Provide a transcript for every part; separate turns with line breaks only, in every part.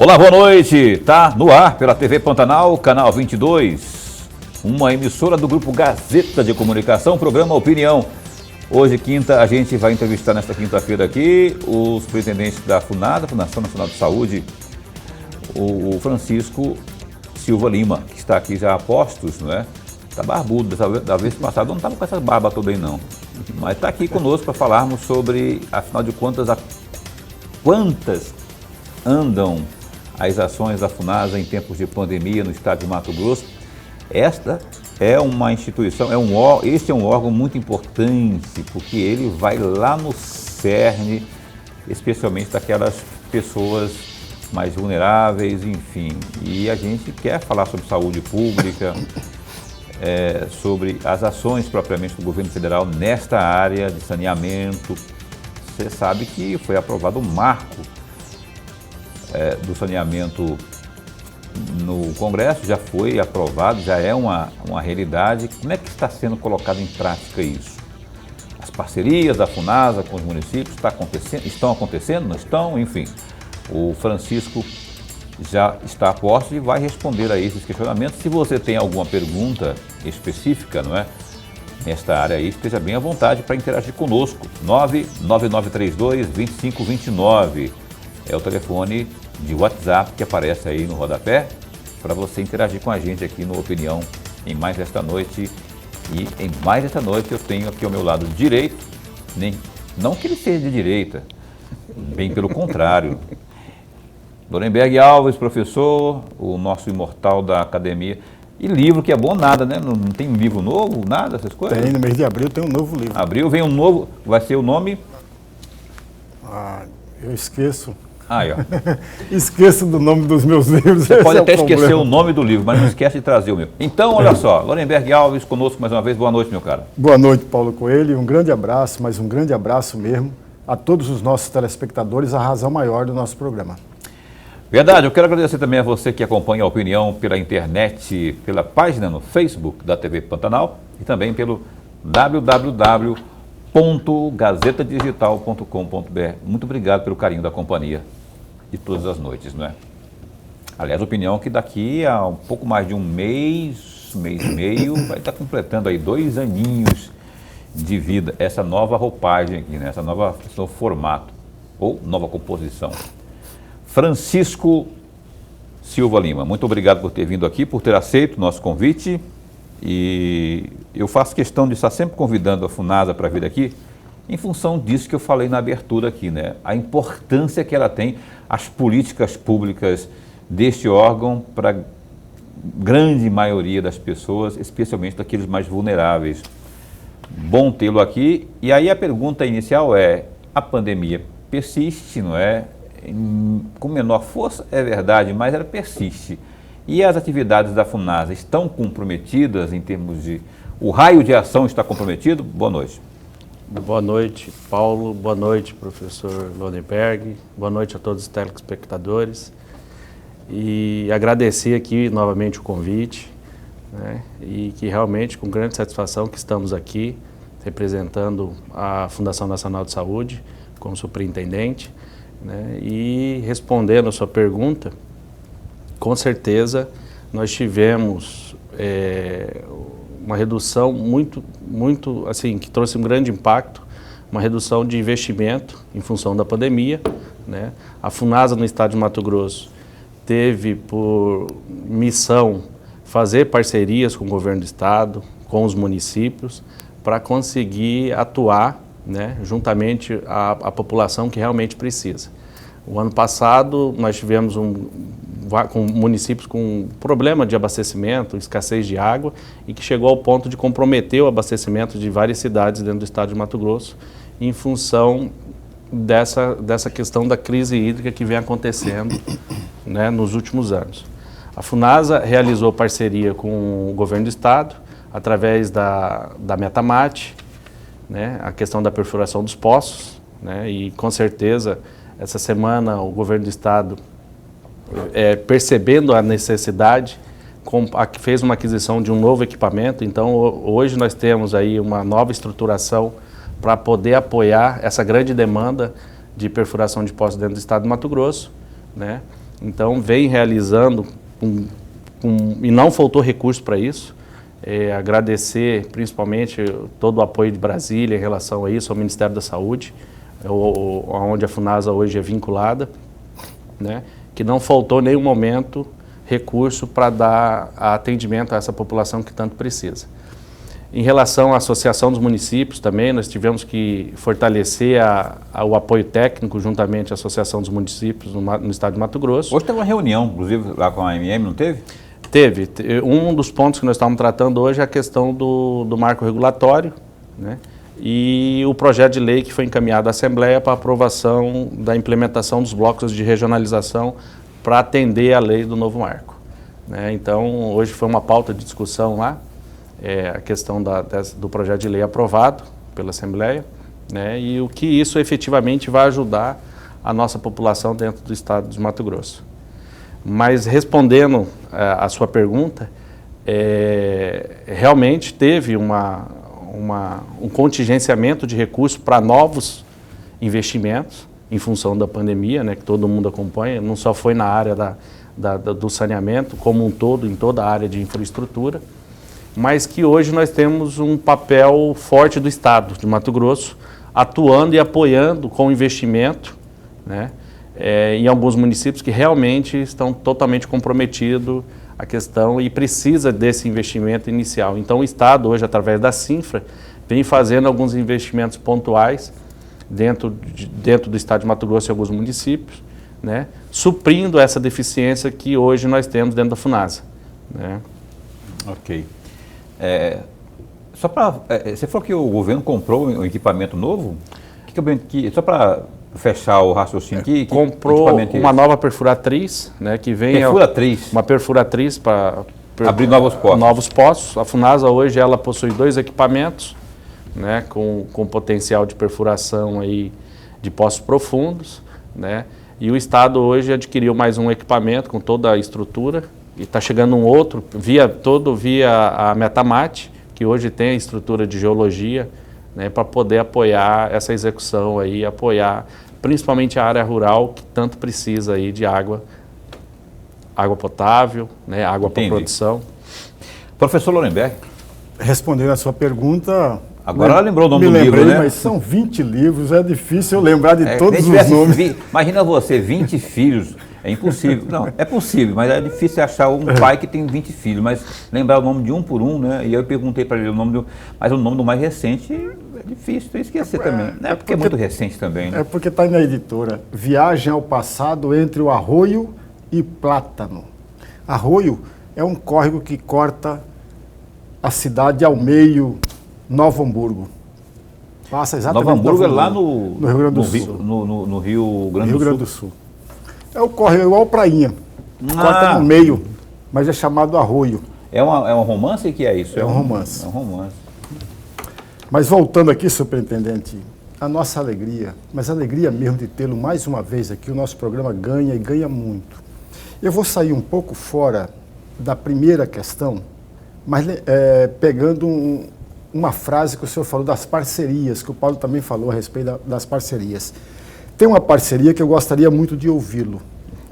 Olá, boa noite. Tá no ar pela TV Pantanal, canal 22, uma emissora do Grupo Gazeta de Comunicação, programa Opinião. Hoje, quinta, a gente vai entrevistar nesta quinta-feira aqui o superintendente da FUNASA, Fundação Nacional de Saúde, o Francisco Silva Lima, que está aqui já a postos, não é? Está barbudo, da vez passada não estava com essa barba toda aí não, mas está aqui conosco para falarmos sobre, afinal de contas, quantas andam as ações da FUNASA em tempos de pandemia no estado de Mato Grosso. Esta é uma instituição, este é um órgão muito importante, porque ele vai lá no cerne, especialmente daquelas pessoas mais vulneráveis, enfim. E a gente quer falar sobre saúde pública, sobre as ações propriamente do governo federal nesta área de saneamento. Você sabe que foi aprovado um marco do saneamento no Congresso, já foi aprovado, já é uma realidade. Como é que está sendo colocado em prática isso? As parcerias da FUNASA com os municípios estão acontecendo, não estão? Enfim, o Francisco já está a posto e vai responder a esses questionamentos. Se você tem alguma pergunta específica, não é? Nesta área aí, esteja bem à vontade para interagir conosco. 99932-2529 é o telefone de WhatsApp que aparece aí no rodapé para você interagir com a gente aqui no Opinião em mais esta noite. E em mais esta noite eu tenho aqui ao meu lado direito, não que ele seja de direita, bem pelo contrário, Lorenberg Alves, professor, o nosso imortal da academia. E livro que é bom nada, né? Não tem livro novo, nada, essas coisas?
Tem, no mês de abril tem um novo livro.
Abril vem um novo, vai ser o nome?
Eu esqueço.
Aí, ó.
Esqueço do nome dos meus livros.
Você pode até esquecer o nome do livro, mas não esquece de trazer o meu. Então, olha só, Lorenberg Alves conosco mais uma vez. Boa noite, meu cara.
Boa noite, Paulo Coelho. Um grande abraço, mas um grande abraço mesmo a todos os nossos telespectadores, a razão maior do nosso programa.
Verdade, eu quero agradecer também a você que acompanha a Opinião pela internet, pela página no Facebook da TV Pantanal e também pelo www.gazetadigital.com.br. Muito obrigado pelo carinho da companhia de todas as noites, não é? Aliás, Opinião que daqui a um pouco mais de um mês e meio, vai estar completando aí 2 aninhos de vida, essa nova roupagem aqui, né? Esse novo formato ou nova composição. Francisco Silva Lima, muito obrigado por ter vindo aqui, por ter aceito o nosso convite. E eu faço questão de estar sempre convidando a FUNASA para vir aqui, em função disso que eu falei na abertura aqui, né? A importância que ela tem, as políticas públicas deste órgão para a grande maioria das pessoas, especialmente daqueles mais vulneráveis. Bom tê-lo aqui. E aí a pergunta inicial é, a pandemia persiste, não é? Com menor força, é verdade, mas ela persiste. E as atividades da FUNASA estão comprometidas em termos de... O raio de ação está comprometido? Boa noite.
Boa noite, Paulo. Boa noite, professor Lorenberg. Boa noite a todos os telespectadores. E agradecer aqui novamente o convite, né? E que realmente, com grande satisfação, que estamos aqui representando a Fundação Nacional de Saúde como superintendente, né? E respondendo a sua pergunta, com certeza nós tivemos uma redução muito, assim, que trouxe um grande impacto, uma redução de investimento em função da pandemia, né? A FUNASA no estado de Mato Grosso teve por missão fazer parcerias com o governo do estado, com os municípios, para conseguir atuar, né, juntamente à população que realmente precisa. O ano passado nós tivemos com municípios com problema de abastecimento, escassez de água, e que chegou ao ponto de comprometer o abastecimento de várias cidades dentro do estado de Mato Grosso, em função dessa questão da crise hídrica que vem acontecendo, né, nos últimos anos. A FUNASA realizou parceria com o governo do estado, através da Metamate, né, a questão da perfuração dos poços, né, e com certeza essa semana o governo do estado, percebendo a necessidade, fez uma aquisição de um novo equipamento. Então hoje nós temos aí uma nova estruturação para poder apoiar essa grande demanda de perfuração de poços dentro do estado do Mato Grosso, né? Então, vem realizando e não faltou recurso para isso. Agradecer principalmente todo o apoio de Brasília em relação a isso, ao Ministério da Saúde, onde a FUNASA hoje é vinculada, né? Que não faltou em nenhum momento recurso para dar atendimento a essa população que tanto precisa. Em relação à Associação dos Municípios também, nós tivemos que fortalecer o apoio técnico juntamente à Associação dos Municípios no estado de Mato Grosso.
Hoje teve uma reunião, inclusive, lá com a AMM, não teve?
Teve. Um dos pontos que nós estamos tratando hoje é a questão do marco regulatório, né? E o projeto de lei que foi encaminhado à Assembleia para aprovação da implementação dos blocos de regionalização para atender a lei do novo marco, né? Então, hoje foi uma pauta de discussão lá, a questão do projeto de lei aprovado pela Assembleia, né? E o que isso efetivamente vai ajudar a nossa população dentro do estado de Mato Grosso. Mas respondendo a sua pergunta, realmente teve um contingenciamento de recursos para novos investimentos em função da pandemia, né, que todo mundo acompanha, não só foi na área do saneamento, como um todo, em toda a área de infraestrutura, mas que hoje nós temos um papel forte do Estado de Mato Grosso, atuando e apoiando com investimento, né, em alguns municípios que realmente estão totalmente comprometidos a questão e precisa desse investimento inicial. Então o Estado hoje, através da Sinfra, vem fazendo alguns investimentos pontuais dentro do Estado de Mato Grosso e alguns municípios, né, suprindo essa deficiência que hoje nós temos dentro da FUNASA, né.
Ok. Só para você falou que o governo comprou um equipamento novo? Só para fechar o raciocínio aqui,
comprou uma nova perfuratriz, né, que vem uma perfuratriz para
abrir novos poços.
A FUNASA hoje ela possui 2 equipamentos, né, com potencial de perfuração aí de poços profundos, né, e o Estado hoje adquiriu mais um equipamento com toda a estrutura e está chegando um outro via a Metamate, que hoje tem a estrutura de geologia, né, para poder apoiar essa execução aí, apoiar principalmente a área rural que tanto precisa aí de água potável, né, água para produção.
Professor Lorenberg.
Respondendo a sua pergunta...
Agora ela lembrou o nome do livro, né?
Mas são 20 livros, é difícil eu lembrar de todos os nomes.
Imagina você, 20 filhos, é impossível. Não, é possível, mas é difícil achar um pai que tem 20 filhos, mas lembrar o nome de um por um, né? E eu perguntei para ele mas o nome do mais recente é difícil, tem que esquecer também. Não é porque é muito recente também, né?
É porque está na editora. Viagem ao passado entre o Arroio e Plátano. Arroio é um córrego que corta a cidade ao meio, Novo Hamburgo. Passa exatamente
Novo Hamburgo é lá no
Rio Grande do Sul.
No Rio Grande do Sul.
É o córrego igual Prainha. Corta no meio, mas é chamado Arroio.
É um romance que é isso?
É um romance.
É um romance.
Mas voltando aqui, superintendente, a nossa alegria, mas a alegria mesmo de tê-lo mais uma vez aqui, o nosso programa ganha e ganha muito. Eu vou sair um pouco fora da primeira questão, mas pegando uma frase que o senhor falou das parcerias, que o Paulo também falou a respeito das parcerias. Tem uma parceria que eu gostaria muito de ouvi-lo,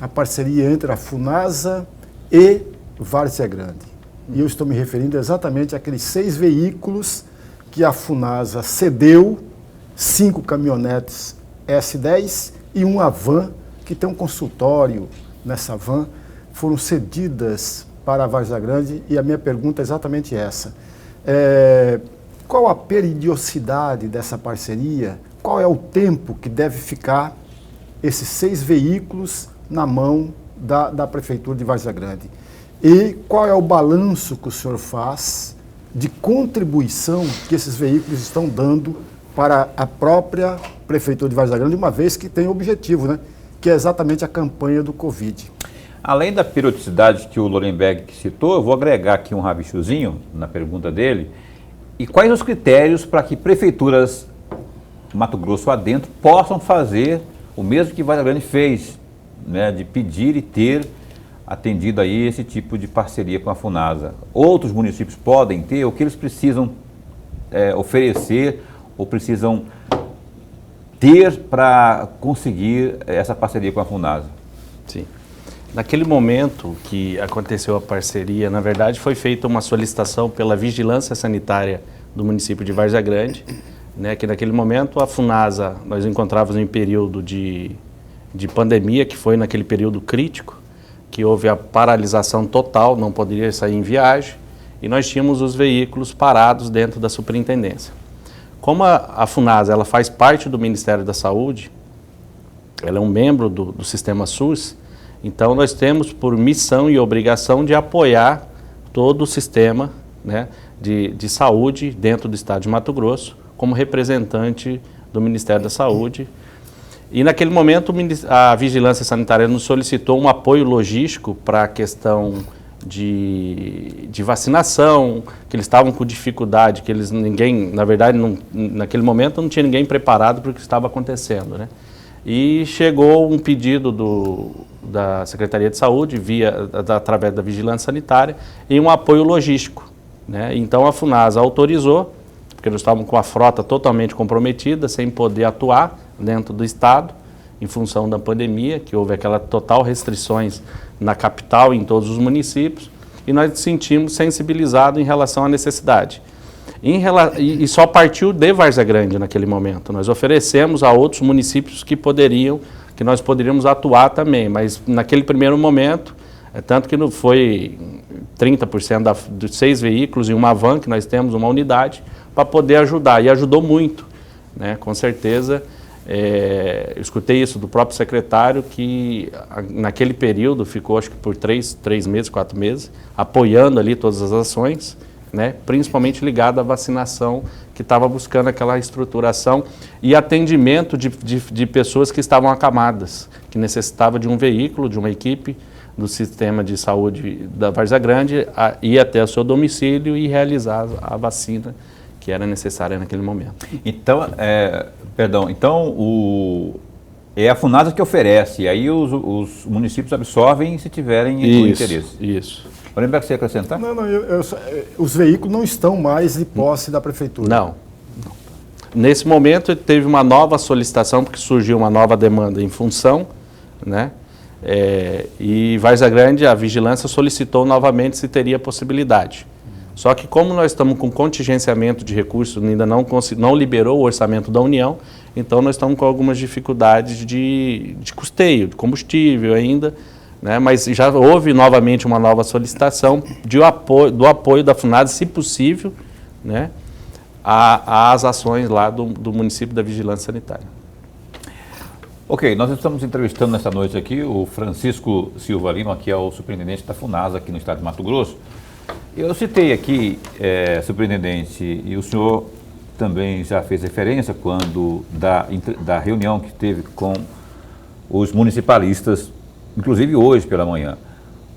a parceria entre a FUNASA e Várzea Grande. E eu estou me referindo exatamente àqueles 6 veículos que a FUNASA cedeu, 5 caminhonetes S10 e uma van, que tem um consultório nessa van, foram cedidas para a Várzea Grande, e a minha pergunta é exatamente essa. Qual a periodicidade dessa parceria? Qual é o tempo que deve ficar esses 6 veículos na mão da Prefeitura de Várzea Grande? E qual é o balanço que o senhor faz de contribuição que esses veículos estão dando para a própria Prefeitura de Várzea Grande, uma vez que tem objetivo, né? Que é exatamente a campanha do Covid?
Além da periodicidade que o Lorenberg citou, eu vou agregar aqui um rabichozinho na pergunta dele. E quais os critérios para que prefeituras Mato Grosso adentro possam fazer o mesmo que Várzea Grande fez, né, de pedir e ter atendido aí esse tipo de parceria com a FUNASA? Outros municípios podem ter? O que eles precisam oferecer ou precisam ter para conseguir essa parceria com a FUNASA?
Sim. Naquele momento que aconteceu a parceria, na verdade foi feita uma solicitação pela Vigilância Sanitária do município de Várzea Grande, né, que naquele momento a Funasa, nós encontrávamos em período de pandemia, que foi naquele período crítico, que houve a paralisação total, não poderia sair em viagem, e nós tínhamos os veículos parados dentro da superintendência. Como a Funasa ela faz parte do Ministério da Saúde, ela é um membro do Sistema SUS, então nós temos por missão e obrigação de apoiar todo o sistema, né, de saúde dentro do estado de Mato Grosso, como representante do Ministério da Saúde. E naquele momento a Vigilância Sanitária nos solicitou um apoio logístico para a questão de vacinação, que eles estavam com dificuldade, que na verdade, naquele momento não tinha ninguém preparado para o que estava acontecendo, né? E chegou um pedido da Secretaria de Saúde, através da Vigilância Sanitária, em um apoio logístico, né? Então a Funasa autorizou, porque nós estávamos com a frota totalmente comprometida, sem poder atuar dentro do estado, em função da pandemia, que houve aquelas total restrições na capital e em todos os municípios, e nós nos sentimos sensibilizados em relação à necessidade. E só partiu de Várzea Grande naquele momento. Nós oferecemos a outros municípios que nós poderíamos atuar também, mas naquele primeiro momento, tanto que não foi 30% dos 6 veículos e uma van, que nós temos uma unidade, para poder ajudar, e ajudou muito, né? Com certeza, eu escutei isso do próprio secretário, que naquele período ficou, acho que por 3 meses, 4 meses, apoiando ali todas as ações, né? Principalmente ligado à vacinação, que estava buscando aquela estruturação e atendimento de pessoas que estavam acamadas, que necessitavam de um veículo, de uma equipe do sistema de saúde da Várzea Grande, ir até o seu domicílio e realizar a vacina que era necessária naquele momento.
Então, é a Funasa que oferece, e aí os municípios absorvem se tiverem o interesse.
Isso.
Lembra que você ia acrescentar?
Não, os veículos não estão mais de posse da prefeitura.
Não. Nesse momento teve uma nova solicitação, porque surgiu uma nova demanda em função, né? E Várzea Grande, a vigilância solicitou novamente se teria possibilidade. Só que como nós estamos com contingenciamento de recursos, ainda não liberou o orçamento da União, então nós estamos com algumas dificuldades de custeio, de combustível ainda, né? Mas já houve novamente uma nova solicitação do apoio da Funasa, se possível, né, às ações lá do município da Vigilância Sanitária.
Ok, nós estamos entrevistando nessa noite aqui o Francisco Silva Lima, que é o superintendente da Funasa aqui no estado de Mato Grosso. Eu citei aqui, superintendente, e o senhor também já fez referência quando da reunião que teve com os municipalistas, inclusive hoje pela manhã.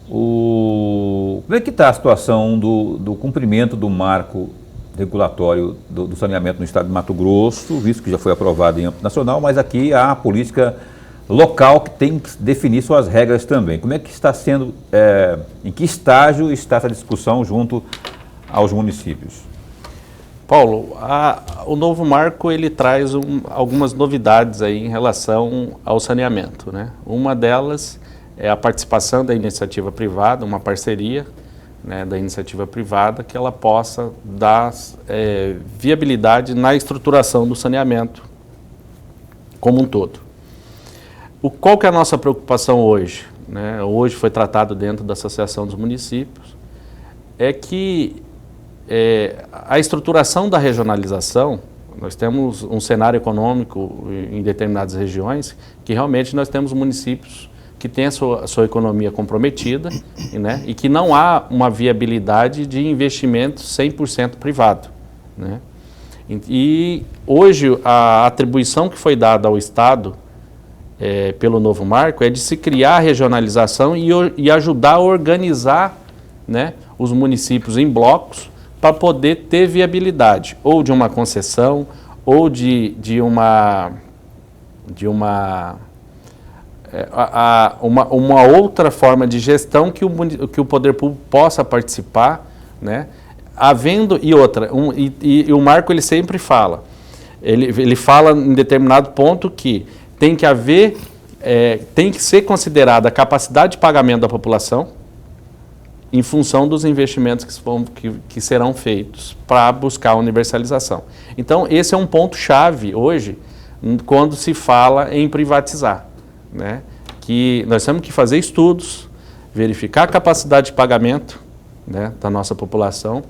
Como é que está a situação do cumprimento do marco regulatório do saneamento no estado de Mato Grosso, visto que já foi aprovado em âmbito nacional, mas aqui há a política local que tem que definir suas regras também. Como é que está sendo, em que estágio está essa discussão junto aos municípios?
Paulo, o novo marco ele traz algumas novidades aí em relação ao saneamento, né? Uma delas é a participação da iniciativa privada, uma parceria, né, da iniciativa privada, que ela possa dar viabilidade na estruturação do saneamento como um todo. Qual que é a nossa preocupação hoje, né? Hoje foi tratado dentro da Associação dos Municípios, é que a estruturação da regionalização, nós temos um cenário econômico em determinadas regiões que realmente nós temos municípios que têm a sua economia comprometida, né, e que não há uma viabilidade de investimento 100% privado, né? E hoje a atribuição que foi dada ao Estado pelo novo marco é de se criar a regionalização e ajudar a organizar, né, os municípios em blocos para poder ter viabilidade, ou de uma concessão, ou de uma outra forma de gestão que o poder público possa participar, né? Havendo, e outra, e o marco ele sempre fala, ele fala em determinado ponto que tem que haver tem que ser considerada a capacidade de pagamento da população em função dos investimentos que serão feitos para buscar a universalização. Então, esse é um ponto-chave hoje, quando se fala em privatizar, né? Que nós temos que fazer estudos, verificar a capacidade de pagamento, né, da nossa população,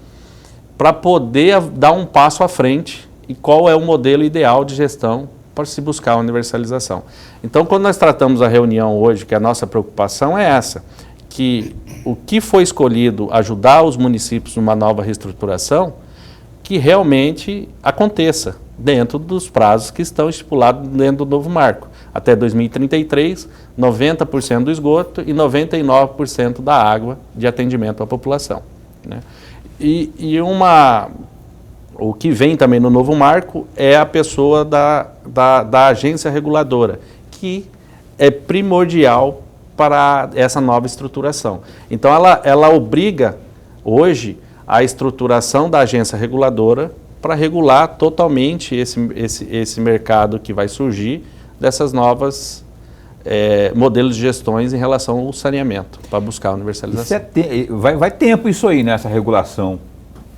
para poder dar um passo à frente e qual é o modelo ideal de gestão para se buscar a universalização. Então, quando nós tratamos a reunião hoje, que a nossa preocupação é essa, que o que foi escolhido ajudar os municípios numa nova reestruturação, que realmente aconteça dentro dos prazos que estão estipulados dentro do novo marco. Até 2033, 90% do esgoto e 99% da água de atendimento à população, né? O que vem também no novo marco é a pessoa da agência reguladora, que é primordial para essa nova estruturação. Então, ela obriga hoje a estruturação da agência reguladora para regular totalmente esse mercado que vai surgir dessas novas modelos de gestões em relação ao saneamento, para buscar a universalização.
Vai tempo isso aí, nessa regulação,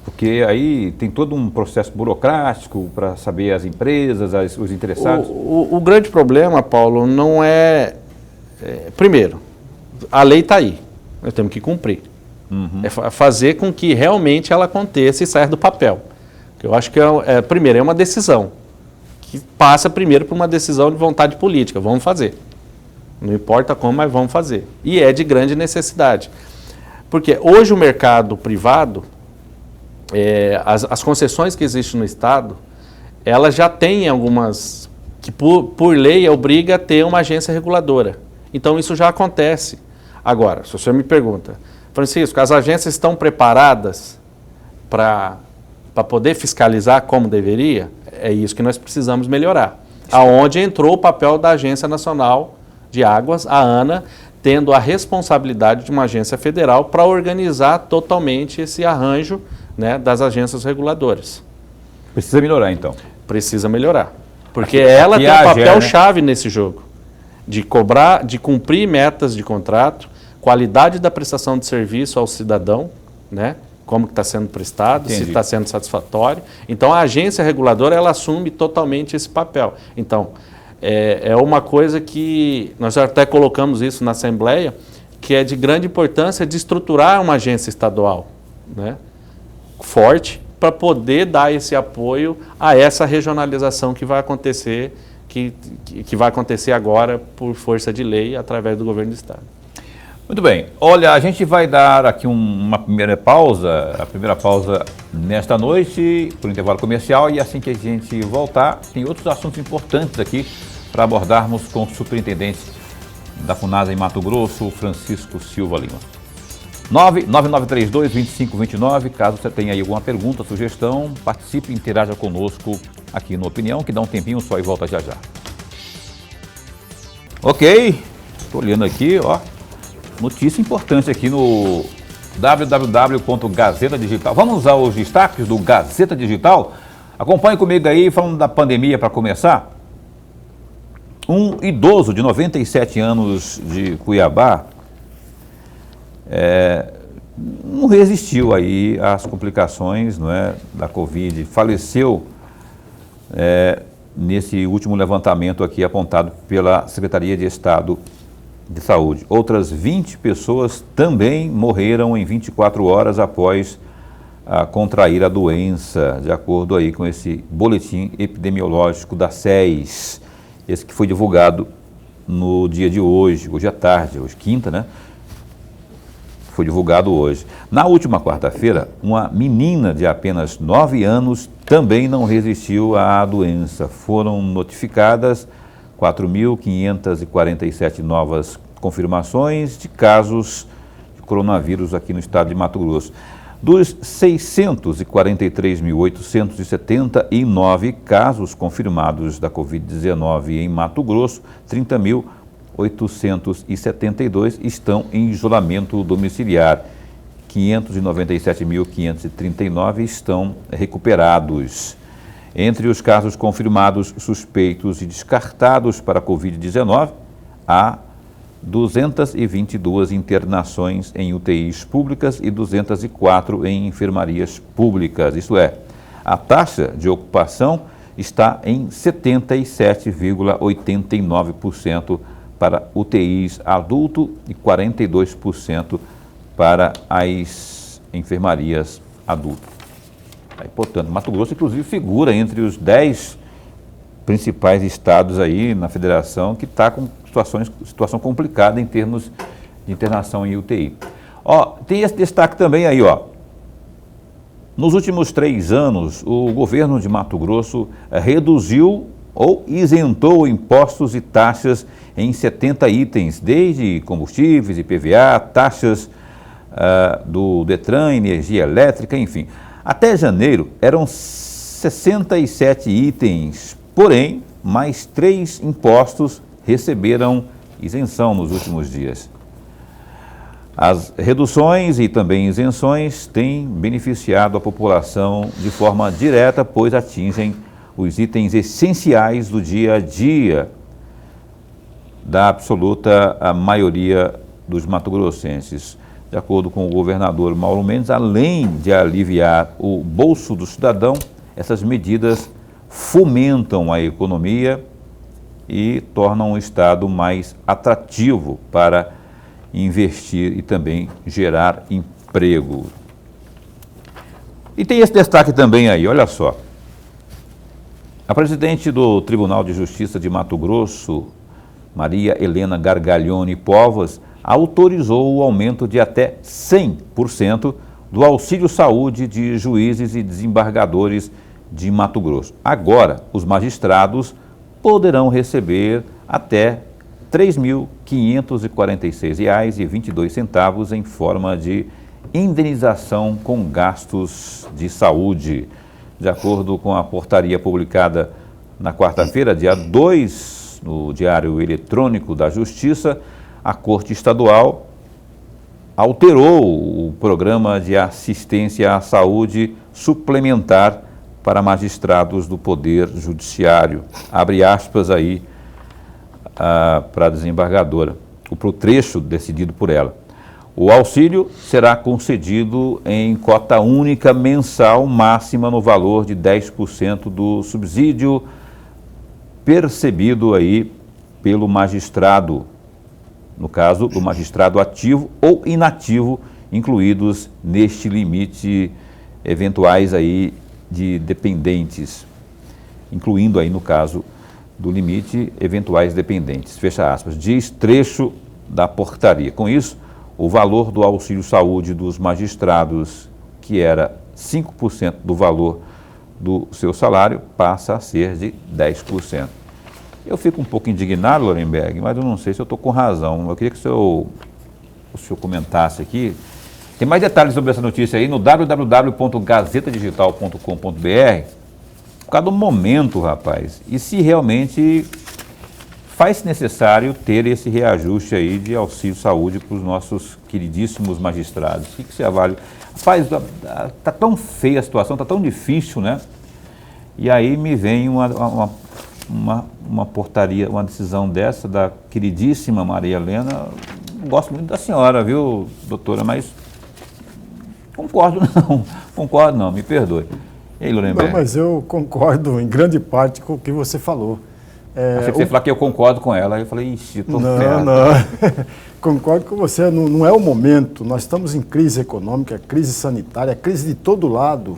porque aí tem todo um processo burocrático para saber as empresas, os interessados.
O grande problema, Paulo, não é... primeiro, a lei está aí, nós temos que cumprir. Uhum. É fazer com que realmente ela aconteça e saia do papel. Eu acho que, primeiro, é uma decisão, que passa primeiro por uma decisão de vontade política. Vamos fazer. Não importa como, mas vamos fazer. E é de grande necessidade. Porque hoje o mercado privado, as concessões que existem no Estado, elas já têm algumas, que por lei obriga a ter uma agência reguladora. Então isso já acontece. Agora, se o senhor me pergunta, Francisco, as agências estão preparadas para poder fiscalizar como deveria? É isso que nós precisamos melhorar. Aonde entrou o papel da Agência Nacional de Águas, a ANA, tendo a responsabilidade de uma agência federal para organizar totalmente esse arranjo, né, das agências reguladoras.
Precisa melhorar, então?
Precisa melhorar. Porque ela tem um papel-chave nesse jogo, de cobrar, de cumprir metas de contrato, qualidade da prestação de serviço ao cidadão, né? Como que está sendo prestado, Entendi. Se está sendo satisfatório. Então, a agência reguladora, ela assume totalmente esse papel. Então, é uma coisa que nós até colocamos isso na Assembleia, que é de grande importância de estruturar uma agência estadual, né, forte, para poder dar esse apoio a essa regionalização que vai acontecer, que vai acontecer agora por força de lei através do governo do Estado.
Muito bem. Olha, a gente vai dar aqui uma primeira pausa, a primeira pausa nesta noite, por intervalo comercial, e assim que a gente voltar, tem outros assuntos importantes aqui para abordarmos com o superintendente da FUNASA em Mato Grosso, Francisco Silva Lima. 99932-2529, caso você tenha aí alguma pergunta, sugestão, participe e interaja conosco aqui no Opinião, que dá um tempinho só e volta já já. Ok, estou olhando aqui, ó. Notícia importante aqui no www.Gazeta Digital. Vamos usar os destaques do Gazeta Digital? Acompanhe comigo aí, falando da pandemia para começar. Um idoso de 97 anos de Cuiabá não resistiu aí às complicações, não é, da Covid. Faleceu nesse último levantamento aqui apontado pela Secretaria de Estado de Saúde. Outras 20 pessoas também morreram em 24 horas após contrair a doença, de acordo aí com esse boletim epidemiológico da SES, esse que foi divulgado no dia de hoje à tarde, hoje quinta, né? Foi divulgado hoje. Na última quarta-feira, uma menina de apenas 9 anos também não resistiu à doença. Foram notificadas 4.547 novas confirmações de casos de coronavírus aqui no estado de Mato Grosso. Dos 643.879 casos confirmados da Covid-19 em Mato Grosso, 30.872 estão em isolamento domiciliar. 597.539 estão recuperados. Entre os casos confirmados, suspeitos e descartados para a Covid-19, há 222 internações em UTIs públicas e 204 em enfermarias públicas. Isto é, a taxa de ocupação está em 77,89% para UTIs adulto e 42% para as enfermarias adulto. Aí, portanto, Mato Grosso, inclusive, figura entre os 10 principais estados aí na federação que está com situação complicada em termos de internação em UTI. Ó, tem esse destaque também aí, ó. Nos últimos 3 anos, o governo de Mato Grosso reduziu ou isentou impostos e taxas em 70 itens, desde combustíveis, IPVA, taxas do Detran, energia elétrica, enfim. Até janeiro eram 67 itens, porém, mais 3 impostos receberam isenção nos últimos dias. As reduções e também isenções têm beneficiado a população de forma direta, pois atingem os itens essenciais do dia a dia da absoluta maioria dos mato-grossenses. De acordo com o governador Mauro Mendes, além de aliviar o bolso do cidadão, essas medidas fomentam a economia e tornam o Estado mais atrativo para investir e também gerar emprego. E tem esse destaque também aí, olha só. A presidente do Tribunal de Justiça de Mato Grosso, Maria Helena Gargalhoni Povas, autorizou o aumento de até 100% do auxílio saúde de juízes e desembargadores de Mato Grosso. Agora, os magistrados poderão receber até R$ 3.546,22 em forma de indenização com gastos de saúde. De acordo com a portaria publicada na quarta-feira, dia 2, no Diário Eletrônico da Justiça, a Corte Estadual alterou o programa de assistência à saúde suplementar para magistrados do Poder Judiciário. Abre aspas aí para a desembargadora, para o trecho decidido por ela. O auxílio será concedido em cota única mensal máxima no valor de 10% do subsídio percebido aí pelo magistrado, no caso, do magistrado ativo ou inativo, incluídos neste limite eventuais aí de dependentes, incluindo aí, no caso do limite, eventuais dependentes, fecha aspas, diz trecho da portaria. Com isso, o valor do auxílio saúde dos magistrados, que era 5% do valor do seu salário, passa a ser de 10%. Eu fico um pouco indignado, Lorenberg, mas eu não sei se eu estou com razão. Eu queria que o senhor comentasse aqui. Tem mais detalhes sobre essa notícia aí no www.gazetadigital.com.br, por causa do momento, rapaz. E se realmente faz necessário ter esse reajuste aí de auxílio saúde para os nossos queridíssimos magistrados. O que você avalia? Está tão feia a situação, está tão difícil, né? E aí me vem uma portaria, uma decisão dessa da queridíssima Maria Helena. Gosto muito da senhora, viu, doutora, mas concordo não, me perdoe. E aí, Lorenberg?
Não, mas eu concordo em grande parte com o que você falou.
Achei que você falar que eu concordo com ela, aí eu falei, ixi, estou ferrado.
Não, concordo com você, não é o momento, nós estamos em crise econômica, crise sanitária, crise de todo lado,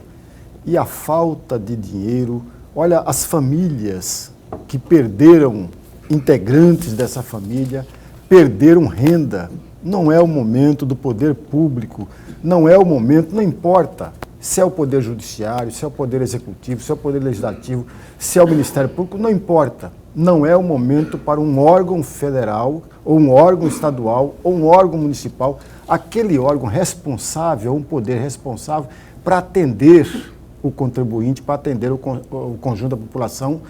e a falta de dinheiro, olha, as famílias que perderam integrantes dessa família, perderam renda, não é o momento do poder público, não é o momento, não importa se é o Poder Judiciário, se é o Poder Executivo, se é o Poder Legislativo, se é o Ministério Público, não importa. Não é o momento para um órgão federal, ou um órgão estadual, ou um órgão municipal, aquele órgão responsável, um poder responsável para atender o contribuinte, para atender o conjunto da população,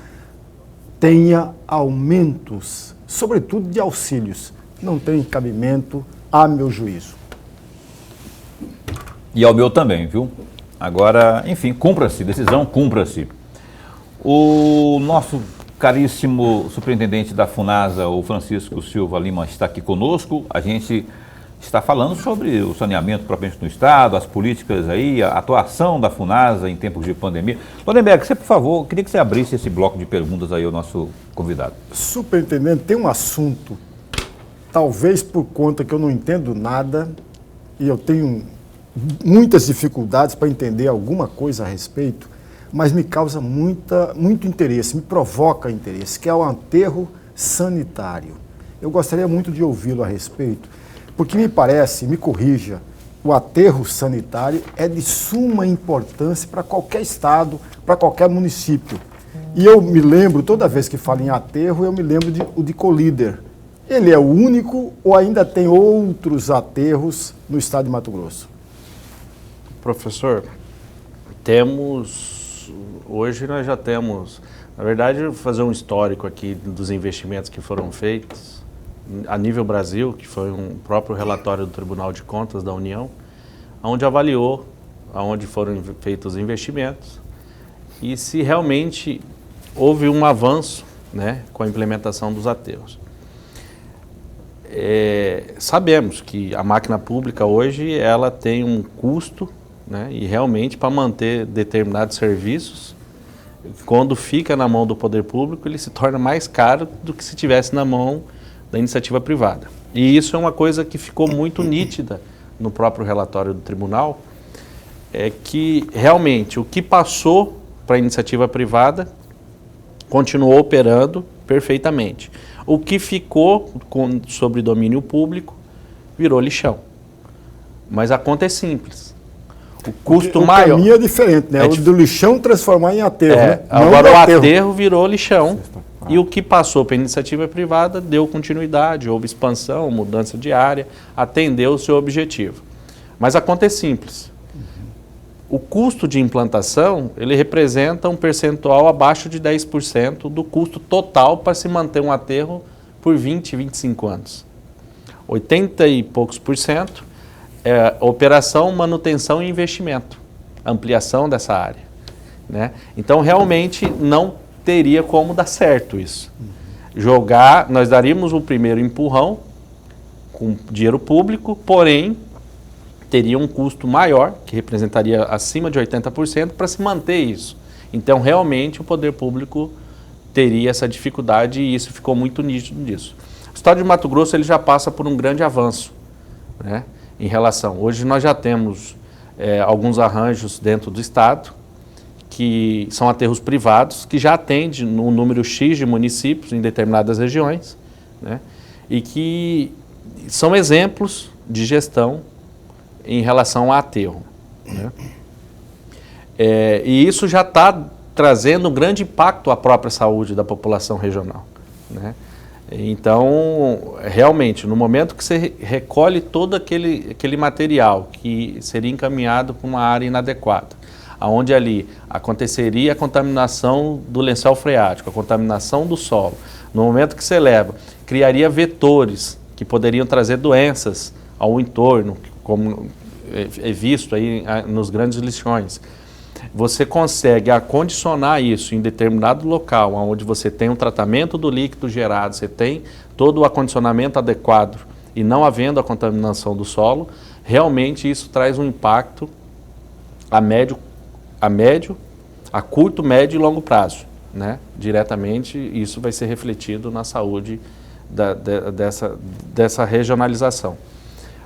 tenha aumentos, sobretudo de auxílios. Não tem cabimento, a meu juízo.
E ao meu também, viu? Agora, enfim, cumpra-se, decisão, cumpra-se. O nosso caríssimo superintendente da FUNASA, o Francisco Silva Lima, está aqui conosco. A gente está falando sobre o saneamento propriamente no Estado, as políticas aí, a atuação da FUNASA em tempos de pandemia. Lodenberg, você, por favor, queria que você abrisse esse bloco de perguntas aí ao nosso convidado.
Superintendente, tem um assunto, talvez por conta que eu não entendo nada e eu tenho muitas dificuldades para entender alguma coisa a respeito, mas me causa muito interesse, me provoca interesse, que é o aterro sanitário. Eu gostaria muito de ouvi-lo a respeito, porque me parece, me corrija, o aterro sanitário é de suma importância para qualquer estado, para qualquer município. E eu me lembro, toda vez que falo em aterro, eu me lembro de Colíder. Ele é o único ou ainda tem outros aterros no estado de Mato Grosso?
Professor, hoje nós já temos, na verdade, vou fazer um histórico aqui dos investimentos que foram feitos a nível Brasil, que foi um próprio relatório do Tribunal de Contas da União, onde avaliou aonde foram feitos os investimentos e se realmente houve um avanço, né, com a implementação dos aterros. Sabemos que a máquina pública hoje ela tem um custo, né, e realmente para manter determinados serviços, quando fica na mão do poder público, ele se torna mais caro do que se estivesse na mão da iniciativa privada. E isso é uma coisa que ficou muito nítida no próprio relatório do tribunal, é que realmente o que passou para a iniciativa privada continuou operando perfeitamente. O que ficou sobre domínio público virou lixão. Mas a conta é simples. O custo maior...
O caminho é diferente, né? O do lixão transformar em aterro, né?
Agora o aterro virou lixão. E o que passou para a iniciativa privada deu continuidade, houve expansão, mudança de área, atendeu o seu objetivo. Mas a conta é simples. O custo de implantação, ele representa um percentual abaixo de 10% do custo total para se manter um aterro por 20, 25 anos. 80 e poucos por cento é operação, manutenção e investimento, ampliação dessa área, né? Então, realmente, não teria como dar certo isso. Nós daríamos o primeiro empurrão com dinheiro público, porém, teria um custo maior, que representaria acima de 80%, para se manter isso. Então, realmente, o poder público teria essa dificuldade e isso ficou muito nítido disso. O estado de Mato Grosso ele já passa por um grande avanço, né, em relação. Hoje nós já temos alguns arranjos dentro do estado, que são aterros privados, que já atendem um número X de municípios em determinadas regiões, né, e que são exemplos de gestão em relação a aterro, né? E isso já está trazendo um grande impacto à própria saúde da população regional, né? Então, realmente, no momento que você recolhe todo aquele material que seria encaminhado para uma área inadequada, onde ali aconteceria a contaminação do lençol freático, a contaminação do solo, no momento que você leva, criaria vetores que poderiam trazer doenças ao entorno, como é visto aí nos grandes lixões. Você consegue acondicionar isso em determinado local, onde você tem um tratamento do líquido gerado, você tem todo o acondicionamento adequado e não havendo a contaminação do solo, realmente isso traz um impacto a curto, médio e longo prazo, né? Diretamente, isso vai ser refletido na saúde dessa regionalização.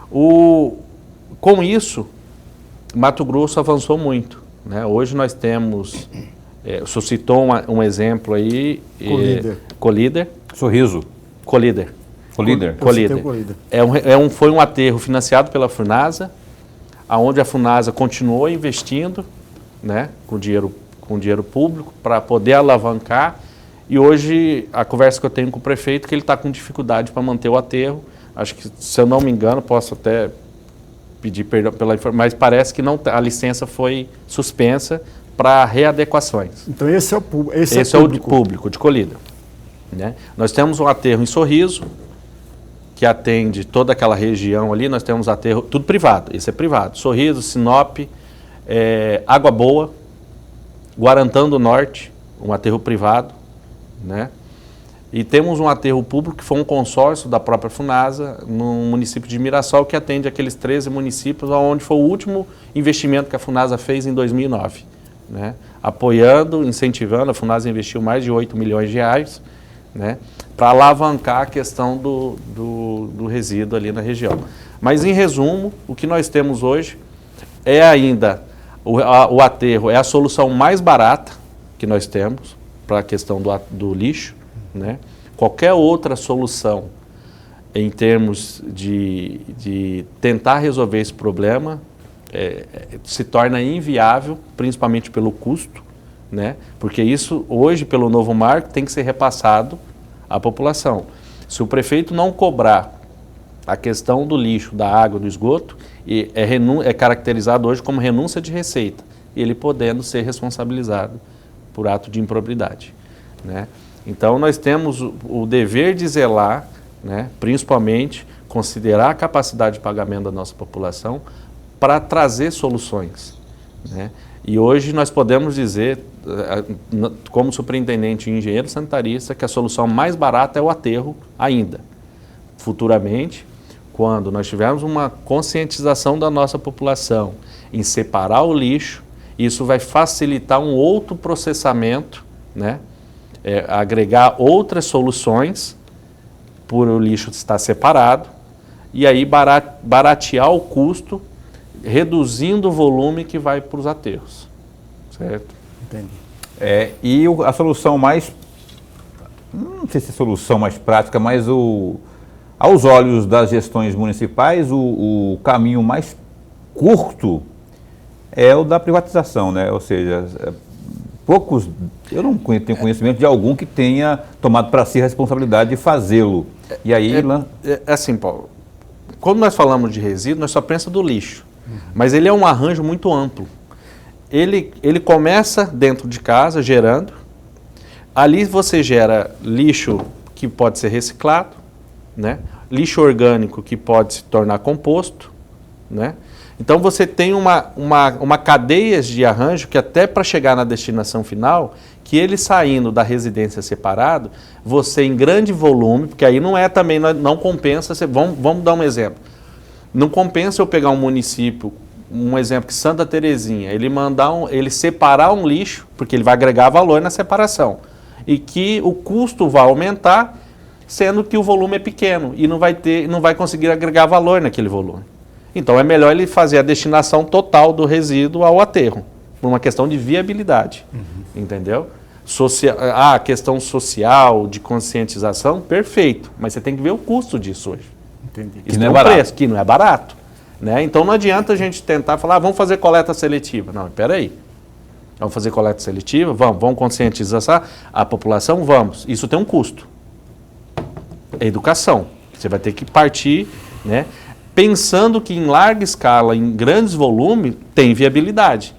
Com isso, Mato Grosso avançou muito, né? Hoje nós temos, o senhor citou um exemplo aí, Colíder.
Sorriso.
Colíder.
Colíder.
Foi um aterro financiado pela FUNASA, onde a FUNASA continuou investindo, né, com dinheiro público para poder alavancar. E hoje a conversa que eu tenho com o prefeito é que ele está com dificuldade para manter o aterro. Acho que, se eu não me engano, posso até pedir perdão pela informação, mas parece que a licença foi suspensa para readequações.
Então esse é o
público de Colíder, né? Nós temos um aterro em Sorriso, que atende toda aquela região ali. Nós temos aterro, tudo privado, esse é privado. Sorriso, Sinop, Água Boa, Guarantã do Norte, um aterro privado, né? E temos um aterro público que foi um consórcio da própria Funasa no município de Mirassol, que atende aqueles 13 municípios, onde foi o último investimento que a Funasa fez em 2009. Né? Apoiando, incentivando, a Funasa investiu mais de 8 milhões de reais, né? Para alavancar a questão do resíduo ali na região. Mas, em resumo, o que nós temos hoje é ainda o aterro, é a solução mais barata que nós temos para a questão do lixo. Né? Qualquer outra solução em termos de tentar resolver esse problema se torna inviável, principalmente pelo custo, né? Porque isso hoje, pelo novo marco, tem que ser repassado à população. Se o prefeito não cobrar a questão do lixo, da água, do esgoto, é caracterizado hoje como renúncia de receita, e ele podendo ser responsabilizado por ato de improbidade. Né? Então, nós temos o dever de zelar, né, principalmente, considerar a capacidade de pagamento da nossa população para trazer soluções. Né? E hoje nós podemos dizer, como superintendente e engenheiro sanitarista, que a solução mais barata é o aterro ainda. Futuramente, quando nós tivermos uma conscientização da nossa população em separar o lixo, isso vai facilitar um outro processamento, né? Agregar outras soluções por o lixo estar separado e aí baratear o custo, reduzindo o volume que vai para os aterros. Certo?
Entendi.
E a solução mais, não sei se é a solução mais prática, mas aos olhos das gestões municipais, o caminho mais curto é o da privatização, né? Ou seja, poucos, eu não tenho conhecimento de algum que tenha tomado para si a responsabilidade de fazê-lo. E aí,
assim, Paulo, quando nós falamos de resíduo, nós só pensamos do lixo, mas ele é um arranjo muito amplo. Ele começa dentro de casa, gerando, ali você gera lixo que pode ser reciclado, né? Lixo orgânico que pode se tornar composto, né? Então você tem uma cadeia de arranjo que até para chegar na destinação final, que ele saindo da residência separado, você em grande volume, porque aí não é também, não compensa, vamos dar um exemplo. Não compensa eu pegar um município, um exemplo que Santa Terezinha, ele separar um lixo, porque ele vai agregar valor na separação, e que o custo vai aumentar, sendo que o volume é pequeno e não vai conseguir agregar valor naquele volume. Então é melhor ele fazer a destinação total do resíduo ao aterro, por uma questão de viabilidade, entendeu? A questão social, de conscientização, perfeito, mas você tem que ver o custo disso hoje.
Entendi.
Isso tem um preço, que não é barato. Né? Então não adianta a gente tentar falar, vamos fazer coleta seletiva. Não, espera aí. Vamos fazer coleta seletiva? Vamos conscientizar a população? Vamos. Isso tem um custo. É educação. Você vai ter que partir, né, pensando que em larga escala, em grandes volumes, tem viabilidade.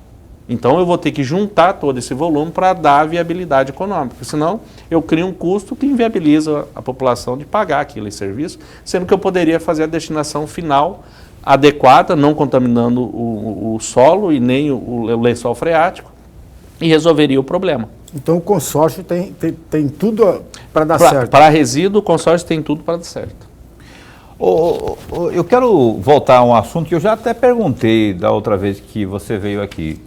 Então eu vou ter que juntar todo esse volume para dar viabilidade econômica, senão eu crio um custo que inviabiliza a população de pagar aquele serviço, sendo que eu poderia fazer a destinação final adequada, não contaminando o solo e nem o lençol freático, e resolveria o problema.
Então o consórcio tem tudo para dar certo.
Para resíduo, o consórcio tem tudo para dar certo.
Eu quero voltar a um assunto que eu já até perguntei da outra vez que você veio aqui.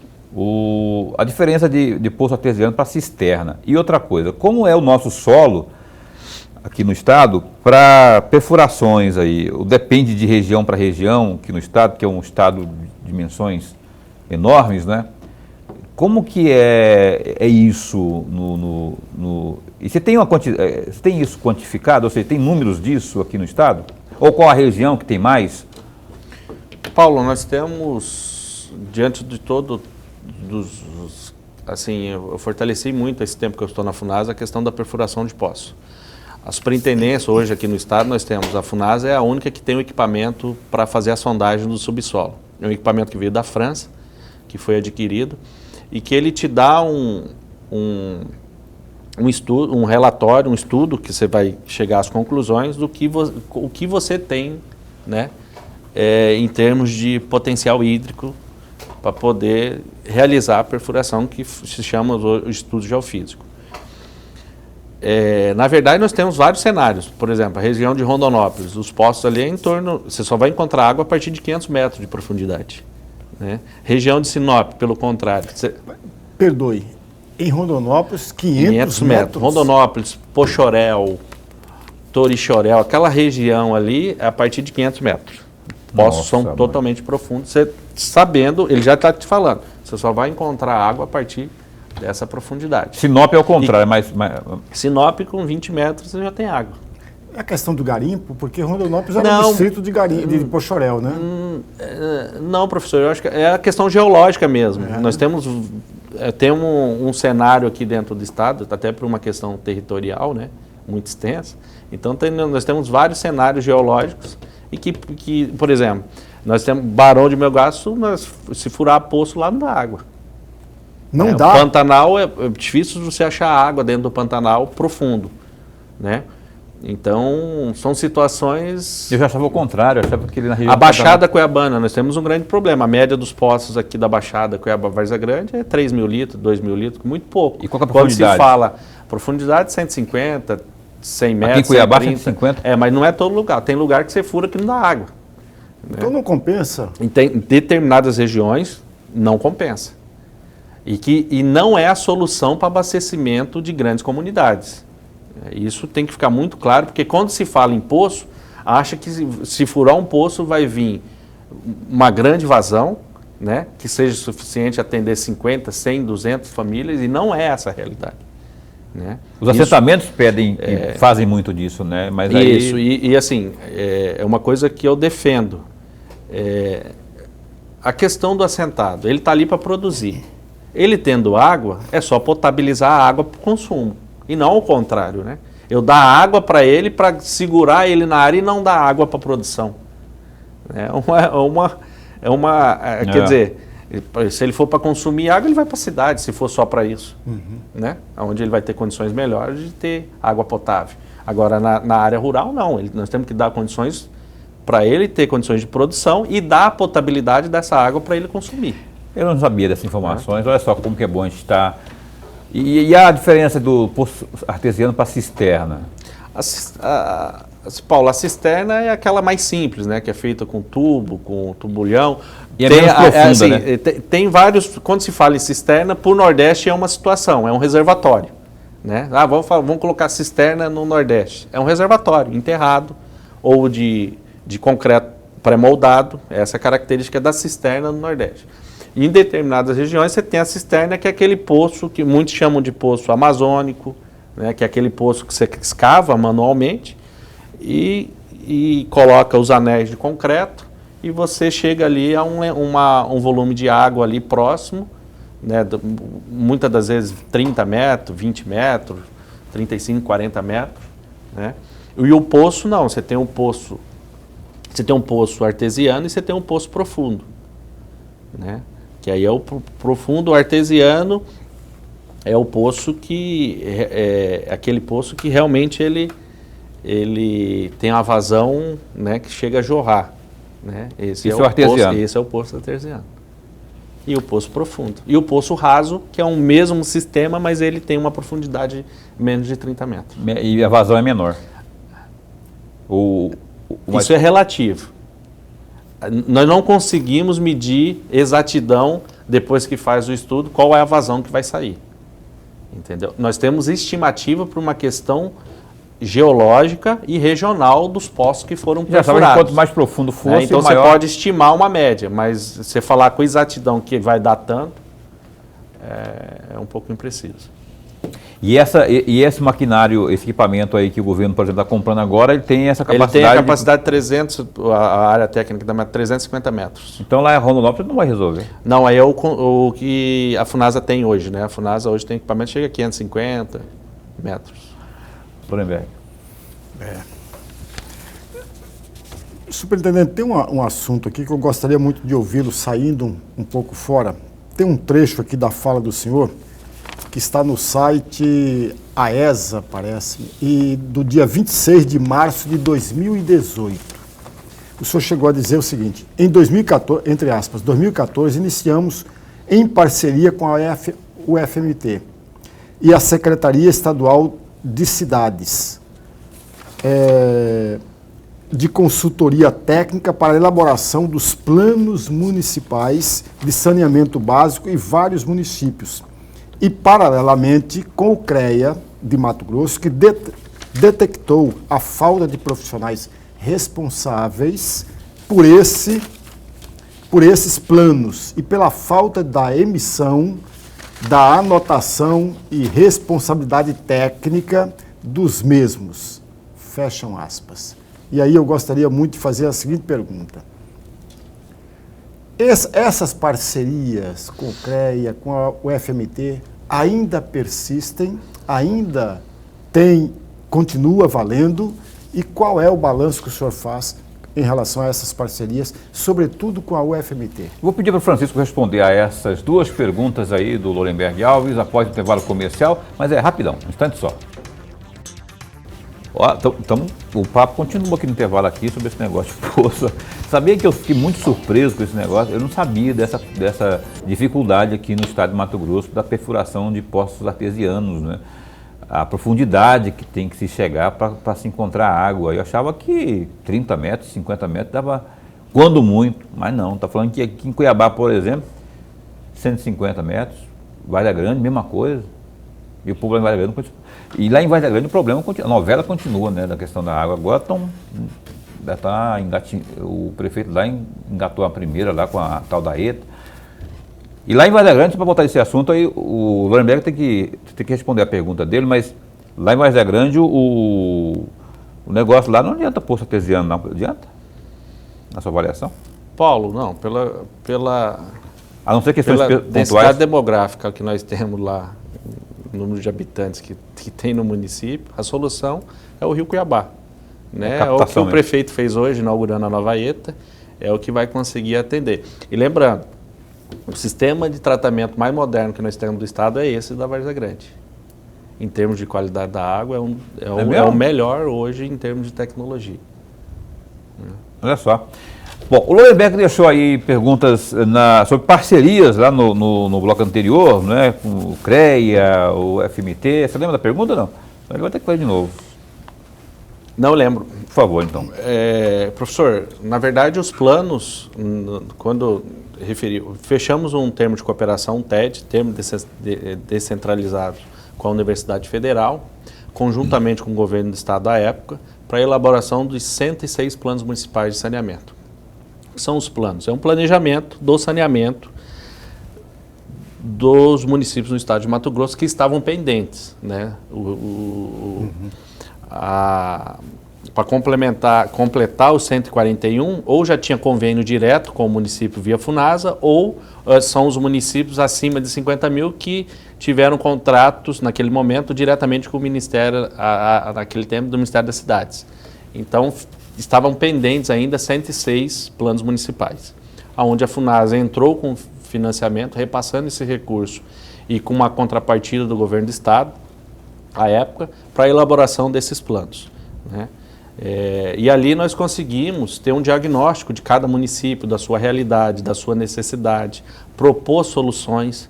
A diferença de poço artesiano para cisterna. E outra coisa, como é o nosso solo aqui no estado para perfurações aí? Depende de região para região aqui no estado, que é um estado de dimensões enormes, né? Como que é isso e você tem você tem isso quantificado? Ou seja, tem números disso aqui no estado? Ou qual a região que tem mais?
Paulo, nós temos, diante de assim, eu fortaleci muito esse tempo que eu estou na Funasa, a questão da perfuração de poço. A superintendência, hoje aqui no estado, nós temos, a Funasa é a única que tem o equipamento para fazer a sondagem do subsolo. É um equipamento que veio da França, que foi adquirido, e que ele te dá um estudo, um relatório, um estudo que você vai chegar às conclusões do o que você tem, né, em termos de potencial hídrico para poder realizar a perfuração que se chama o estudo geofísico. Na verdade, nós temos vários cenários. Por exemplo, a região de Rondonópolis, os poços ali é em torno... Você só vai encontrar água a partir de 500 metros de profundidade. Né? Região de Sinop, pelo contrário.
Perdoe, em Rondonópolis, 500 metros.
Rondonópolis, Pochorel, Torixorel, aquela região ali é a partir de 500 metros. Poços são totalmente profundos. Você, sabendo, ele já está te falando, você só vai encontrar água a partir dessa profundidade.
Sinop é o contrário, mas...
Sinop, com 20 metros, você já tem água.
É a questão do garimpo, porque Rondonópolis é um distrito de garimpo, de Pochorel, né?
Não, professor, eu acho que é a questão geológica mesmo. Nós temos um cenário aqui dentro do estado, até por uma questão territorial, né, muito extensa. Então, nós temos vários cenários geológicos e que, por exemplo, nós temos Barão de Melgaço, se furar poço lá não dá água.
Não dá?
O Pantanal, é difícil você achar água dentro do Pantanal profundo, né? Então, são situações...
Eu já achava o contrário, eu achava que ele na região...
A Baixada Cuiabana, nós temos um grande problema. A média dos poços aqui da Baixada Cuiabá-Várzea Grande é 3 mil litros, 2 mil litros, muito pouco.
E qual é a profundidade?
Quando se fala profundidade, 150, 100 metros,
aqui em Cuiabá,
130.
150?
Mas não é todo lugar. Tem lugar que você fura que não dá água.
Então não compensa?
Em determinadas regiões, não compensa. E não é a solução para abastecimento de grandes comunidades. Isso tem que ficar muito claro, porque quando se fala em poço, acha que se furar um poço vai vir uma grande vazão, né, que seja suficiente a atender 50, 100, 200 famílias, e não é essa a realidade. Né?
Os assentamentos pedem, fazem muito disso, né? Mas
isso, e assim, é uma coisa que eu defendo. A questão do assentado, ele está ali para produzir. Ele tendo água, é só potabilizar a água para o consumo. E não ao contrário, né? Eu dar água para ele para segurar ele na área e não dar água para a produção. Quer dizer, se ele for para consumir água, ele vai para a cidade, se for só para isso. Né? Onde ele vai ter condições melhores de ter água potável. Agora, na área rural, não. Nós temos que dar condições para ele ter condições de produção e dar a potabilidade dessa água para ele consumir.
Eu não sabia dessas informações. Olha só como que é bom a gente estar... E a diferença do poço artesiano para a cisterna?
Paulo, a cisterna é aquela mais simples, né? Que é feita com tubo, com tubulhão.
E é menos profunda, né?
Tem vários... Quando se fala em cisterna, por Nordeste é uma situação, é um reservatório. Né? Vamos colocar cisterna no Nordeste. É um reservatório enterrado ou de concreto pré-moldado. Essa é a característica da cisterna no Nordeste. E em determinadas regiões você tem a cisterna, que é aquele poço que muitos chamam de poço amazônico, né, que é aquele poço que você escava manualmente e coloca os anéis de concreto e você chega ali a um volume de água ali próximo, né, muitas das vezes 30 metros, 20 metros, 35, 40 metros. Né? E o poço não, você tem um poço artesiano e você tem um poço profundo. Né? Que aí é o profundo artesiano, é o poço que aquele poço que realmente ele tem uma vazão, né, que chega a jorrar. Né? Esse é o artesiano. Esse é o poço artesiano. E o poço profundo. E o poço raso, que é o mesmo sistema, mas ele tem uma profundidade menos de 30 metros.
E a vazão é menor.
Isso é relativo. Nós não conseguimos medir exatidão, depois que faz o estudo, qual é a vazão que vai sair. Entendeu? Nós temos estimativa por uma questão geológica e regional dos poços que foram perfurados.
Já sabe, quanto mais profundo for,
então
maior...
você pode estimar uma média, mas você falar com exatidão que vai dar tanto, é um pouco impreciso.
E esse maquinário, esse equipamento aí que o governo, por exemplo, está comprando agora, ele tem essa capacidade...
Ele tem a capacidade de 300, a área técnica da 350 metros.
Então lá em Rondonópolis não vai resolver?
Não, aí é o que a Funasa tem hoje, né? A Funasa hoje tem equipamento que chega a 550 metros.
Lorenberg.
Superintendente, tem um assunto aqui que eu gostaria muito de ouvi-lo saindo um pouco fora. Tem um trecho aqui da fala do senhor que está no site AESA, parece, e do dia 26 de março de 2018. O senhor chegou a dizer o seguinte: em 2014, entre aspas, 2014, iniciamos em parceria com a UFMT e a Secretaria Estadual de cidades, de consultoria técnica para a elaboração dos planos municipais de saneamento básico em vários municípios. E, paralelamente, com o CREA de Mato Grosso, que detectou a falta de profissionais responsáveis por esses planos e pela falta da emissão, da anotação e responsabilidade técnica dos mesmos. Fecham aspas. E aí eu gostaria muito de fazer a seguinte pergunta. Essas parcerias com o CREA, com o FMT, ainda persistem, ainda continua valendo? E qual é o balanço que o senhor faz em relação a essas parcerias, sobretudo com a UFMT?
Vou pedir para o Francisco responder a essas duas perguntas aí do Lolenberg Alves após o intervalo comercial, mas é rapidão, um instante só. O papo continua aqui no intervalo aqui sobre esse negócio de poço. Sabia que eu fiquei muito surpreso com esse negócio? Eu não sabia dessa dificuldade aqui no estado de Mato Grosso da perfuração de poços artesianos, né? A profundidade que tem que se chegar para se encontrar água. Eu achava que 30 metros, 50 metros dava, quando muito, mas não. Está falando que aqui em Cuiabá, por exemplo, 150 metros, Vargem Grande, mesma coisa. E o problema em Vargem Grande continua. E lá em Vargem Grande o problema continua, a novela continua, né, da questão da água. Agora o prefeito lá engatou a primeira lá com a tal da ETA. E lá em Vargem Grande, para voltar esse assunto, aí o Lorenberg tem que responder a pergunta dele, mas lá em Vargem Grande o negócio lá não adianta poço artesiano, não adianta? Na sua avaliação?
Paulo, não, pela
a não ser questões
densidade
pontuais
demográfica que nós temos lá, o número de habitantes que tem no município, a solução é o Rio Cuiabá. Né? É o que o prefeito fez hoje, inaugurando a nova ETA, é o que vai conseguir atender. E lembrando, o sistema de tratamento mais moderno que nós temos do estado é esse da Vargem Grande. Em termos de qualidade da água, é o melhor hoje em termos de tecnologia.
Olha só. Bom, o Lorenberg deixou aí perguntas sobre parcerias lá no bloco anterior, né, com o CREA, o FMT. Você lembra da pergunta ou não? Ele vai ter que fazer de novo.
Não lembro.
Por favor, então.
Professor, na verdade os planos, quando fechamos um termo de cooperação, um TED, termo descentralizado com a Universidade Federal, conjuntamente com o governo do estado da época, para a elaboração dos 106 planos municipais de saneamento. O que são os planos? É um planejamento do saneamento dos municípios no estado de Mato Grosso que estavam pendentes, né? Para completar os 141, ou já tinha convênio direto com o município via FUNASA, ou são os municípios acima de 50 mil que tiveram contratos, naquele momento, diretamente com o Ministério, naquele tempo, do Ministério das Cidades. Então, estavam pendentes ainda 106 planos municipais, onde a FUNASA entrou com financiamento, repassando esse recurso e com uma contrapartida do governo do estado, à época, para a elaboração desses planos, né? E ali nós conseguimos ter um diagnóstico de cada município, da sua realidade, da sua necessidade, propor soluções.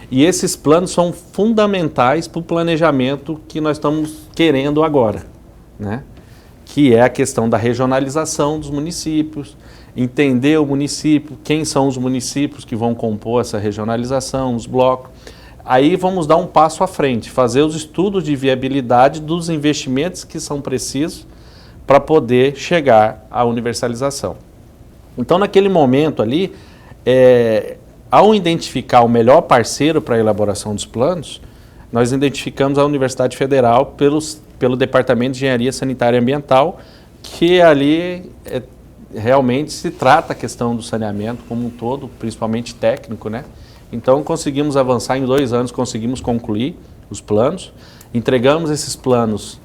E esses planos são fundamentais para o planejamento que nós estamos querendo agora, né? Que é a questão da regionalização dos municípios, entender o município, quem são os municípios que vão compor essa regionalização, os blocos. Aí vamos dar um passo à frente, fazer os estudos de viabilidade dos investimentos que são precisos para poder chegar à universalização. Então, naquele momento ali, ao identificar o melhor parceiro para a elaboração dos planos, nós identificamos a Universidade Federal pelo Departamento de Engenharia Sanitária e Ambiental, que ali realmente se trata a questão do saneamento como um todo, principalmente técnico, né? Então, conseguimos avançar em 2 anos, conseguimos concluir os planos, entregamos esses planos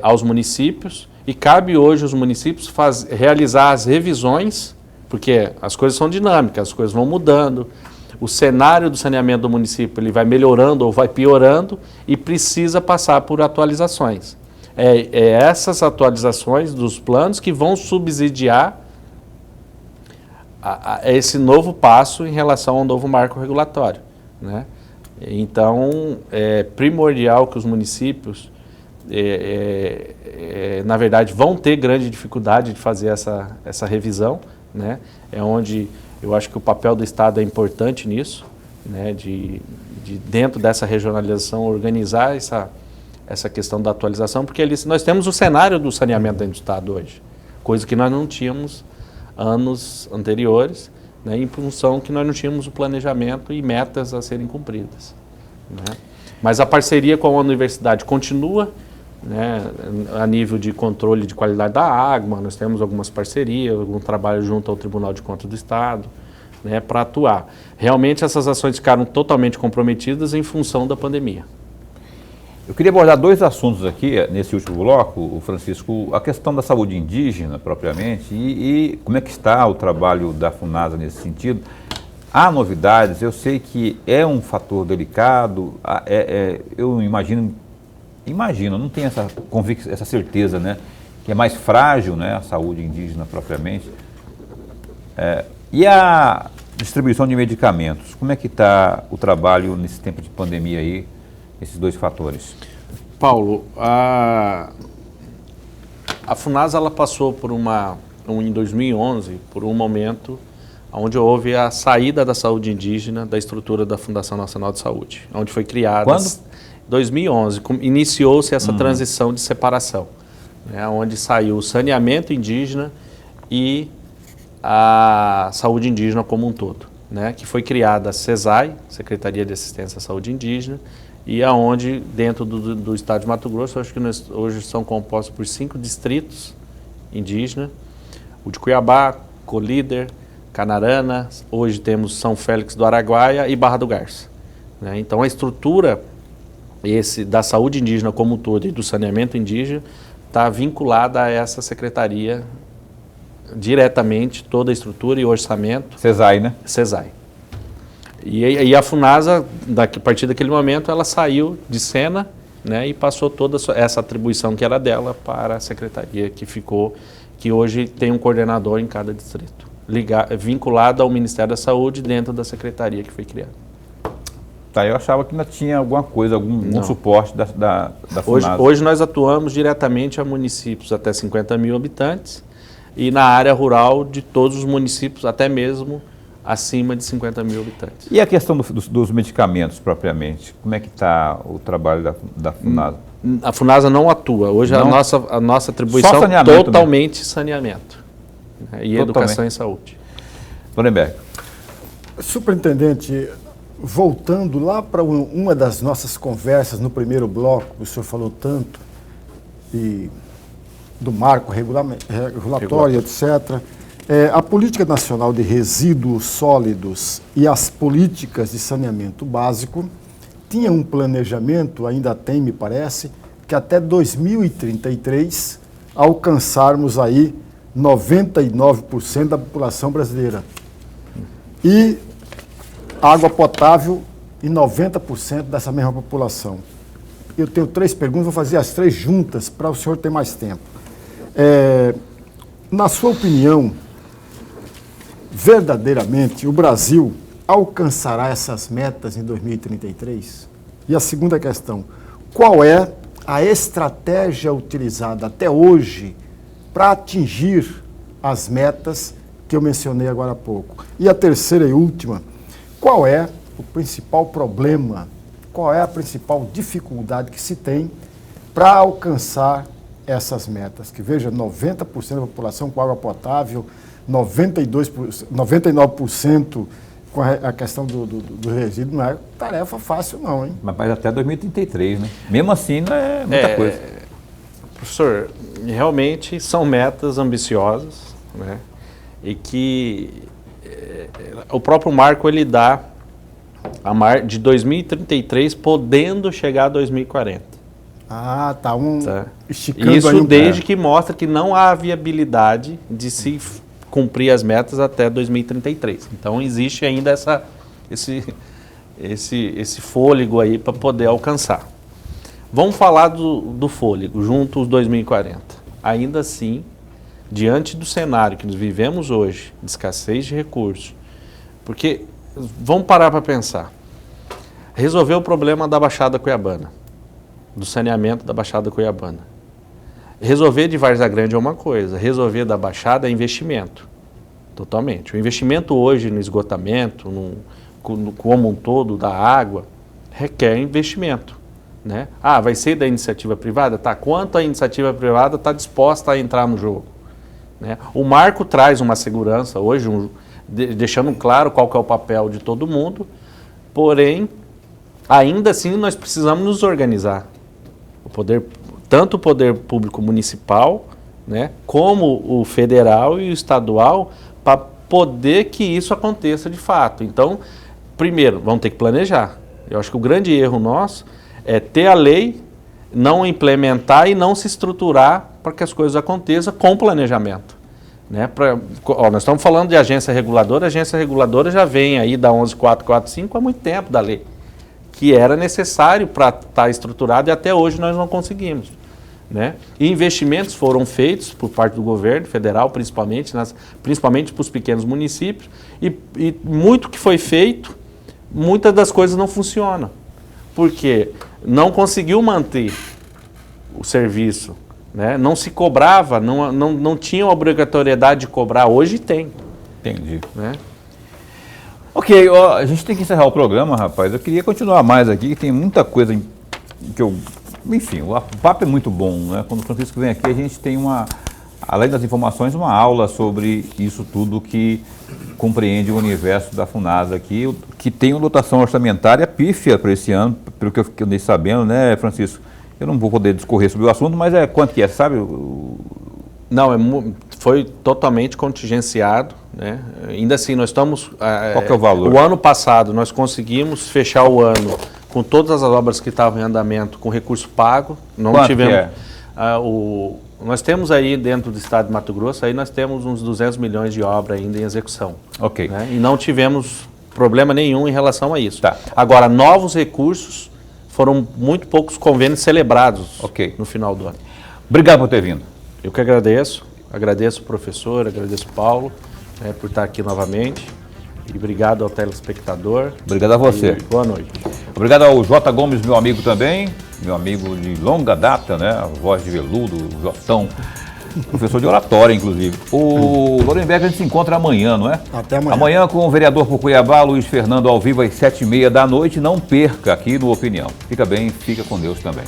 aos municípios e cabe hoje aos municípios realizar as revisões, porque as coisas são dinâmicas, as coisas vão mudando, o cenário do saneamento do município ele vai melhorando ou vai piorando e precisa passar por atualizações. Essas atualizações dos planos que vão subsidiar esse novo passo em relação ao novo marco regulatório, né? Então, é primordial que os municípios na verdade, vão ter grande dificuldade de fazer essa revisão, né? É onde eu acho que o papel do Estado é importante nisso, né? De dentro dessa regionalização, organizar essa questão da atualização, porque nós temos o cenário do saneamento dentro do Estado hoje, coisa que nós não tínhamos anos anteriores, né? Em função que nós não tínhamos o planejamento e metas a serem cumpridas, né? Mas a parceria com a universidade continua, né? A nível de controle de qualidade da água, nós temos algumas parcerias, algum trabalho junto ao Tribunal de Contas do Estado, né, para atuar. Realmente essas ações ficaram totalmente comprometidas em função da pandemia.
Eu queria abordar dois assuntos aqui, nesse último bloco, Francisco, a questão da saúde indígena, propriamente, e como é que está o trabalho da FUNASA nesse sentido. Há novidades, eu sei que é um fator delicado, eu imagino, não tenho essa certeza, né, que é mais frágil, né, a saúde indígena propriamente. E a distribuição de medicamentos, como é que está o trabalho nesse tempo de pandemia aí, esses dois fatores?
Paulo, a FUNASA ela passou por em 2011, por um momento onde houve a saída da saúde indígena da estrutura da Fundação Nacional de Saúde, onde foi criada...
Quando?
2011, iniciou-se essa transição de separação, né, onde saiu o saneamento indígena e a saúde indígena como um todo, né, que foi criada a SESAI, Secretaria de Assistência à Saúde Indígena, e aonde dentro do estado de Mato Grosso, acho que hoje são compostos por 5 distritos indígenas, o de Cuiabá, Colíder, Canarana, hoje temos São Félix do Araguaia e Barra do Garça, né. Então a estrutura da saúde indígena como um todo e do saneamento indígena está vinculada a essa secretaria diretamente, toda a estrutura e orçamento.
SESAI, né?
SESAI. E a FUNASA, a partir daquele momento, ela saiu de cena, né, e passou toda essa atribuição que era dela para a secretaria que hoje tem um coordenador em cada distrito, vinculado ao Ministério da Saúde dentro da secretaria que foi criada.
Tá, eu achava que ainda tinha alguma coisa, algum suporte da FUNASA.
Hoje nós atuamos diretamente a municípios até 50 mil habitantes e na área rural de todos os municípios, até mesmo acima de 50 mil habitantes.
E a questão dos medicamentos propriamente? Como é que está o trabalho da FUNASA?
A FUNASA não atua. Hoje
não?
a nossa atribuição é totalmente saneamento, né, e educação e saúde.
Lorenberg.
Superintendente, voltando lá para uma das nossas conversas no primeiro bloco, o senhor falou tanto do marco regulatório, etc. A Política Nacional de Resíduos Sólidos e as políticas de saneamento básico tinha um planejamento, ainda tem, me parece, que até 2033 alcançarmos aí 99% da população brasileira. E água potável e 90% dessa mesma população. Eu tenho 3 perguntas, vou fazer as 3 juntas para o senhor ter mais tempo. Na sua opinião, verdadeiramente o Brasil alcançará essas metas em 2033? E a segunda questão, qual é a estratégia utilizada até hoje para atingir as metas que eu mencionei agora há pouco? E a terceira e última, qual é o principal problema, qual é a principal dificuldade que se tem para alcançar essas metas? Que veja, 90% da população com água potável, 99% com a questão do resíduo, não é tarefa fácil não, hein?
Mas até 2033, né? Mesmo assim não é muita coisa.
Professor, realmente são metas ambiciosas, né? E que o próprio marco ele dá de 2033 podendo chegar a 2040.
Ah, tá esticando
isso
aí
desde que mostra que não há viabilidade de se cumprir as metas até 2033. Então existe ainda esse fôlego aí para poder alcançar. Vamos falar do fôlego, junto aos 2040. Ainda assim, diante do cenário que nós vivemos hoje, de escassez de recursos, porque vamos parar para pensar. Resolver o problema da Baixada Cuiabana. do saneamento da Baixada Cuiabana. Resolver de Várzea Grande é uma coisa, resolver da Baixada é investimento, totalmente. O investimento hoje no esgotamento, como um todo, da água, requer investimento, né? Ah, vai ser da iniciativa privada? Tá, quanto a iniciativa privada está disposta a entrar no jogo? Né? O marco traz uma segurança hoje, deixando claro qual que é o papel de todo mundo, porém, ainda assim nós precisamos nos organizar. Tanto o poder público municipal, né, como o federal e o estadual, para poder que isso aconteça de fato. Então, primeiro, vamos ter que planejar. Eu acho que o grande erro nosso é ter a lei, não implementar e não se estruturar para que as coisas aconteçam com planejamento. Né? Nós estamos falando de agência reguladora, a agência reguladora já vem aí da 11445 há muito tempo da lei, que era necessário para estar estruturado e até hoje nós não conseguimos. Né? E investimentos foram feitos por parte do governo federal, principalmente para os pequenos municípios, e muito que foi feito, muitas das coisas não funcionam, porque não conseguiu manter o serviço, né? Não se cobrava, não tinha obrigatoriedade de cobrar, hoje tem.
Entendi.
Né?
Ok, ó, a gente tem que encerrar o programa, rapaz. Eu queria continuar mais aqui, que tem muita coisa que eu... Enfim, o papo é muito bom, né? Quando o Francisco vem aqui, a gente tem além das informações, uma aula sobre isso tudo que compreende o universo da FUNASA aqui, que tem uma dotação orçamentária pífia para esse ano, pelo que eu andei sabendo, né, Francisco? Eu não vou poder discorrer sobre o assunto, mas quanto que é, sabe?
Não, foi totalmente contingenciado, né? Ainda assim, nós estamos...
Qual que é o valor?
O ano passado, nós conseguimos fechar o ano com todas as obras que estavam em andamento com recurso pago. Não
Quanto
tivemos...
que é?
Nós temos aí, dentro do estado de Mato Grosso, aí nós temos uns 200 milhões de obra ainda em execução.
Ok.
Né? E não tivemos problema nenhum em relação a isso.
Tá.
Agora, novos recursos, foram muito poucos convênios celebrados no final do ano.
Obrigado por ter vindo.
Eu que agradeço o professor, agradeço o Paulo, por estar aqui novamente. E obrigado ao telespectador.
Obrigado a você.
E boa noite.
Obrigado ao J. Gomes, meu amigo também, meu amigo de longa data, né? A voz de veludo, o Jotão, professor de oratória, inclusive. O Lorenberg, a gente se encontra amanhã, não é?
Até amanhã.
Amanhã com o vereador por Cuiabá, Luiz Fernando, ao vivo às 7h30 da noite. Não perca aqui no Opinião. Fica bem, fica com Deus também.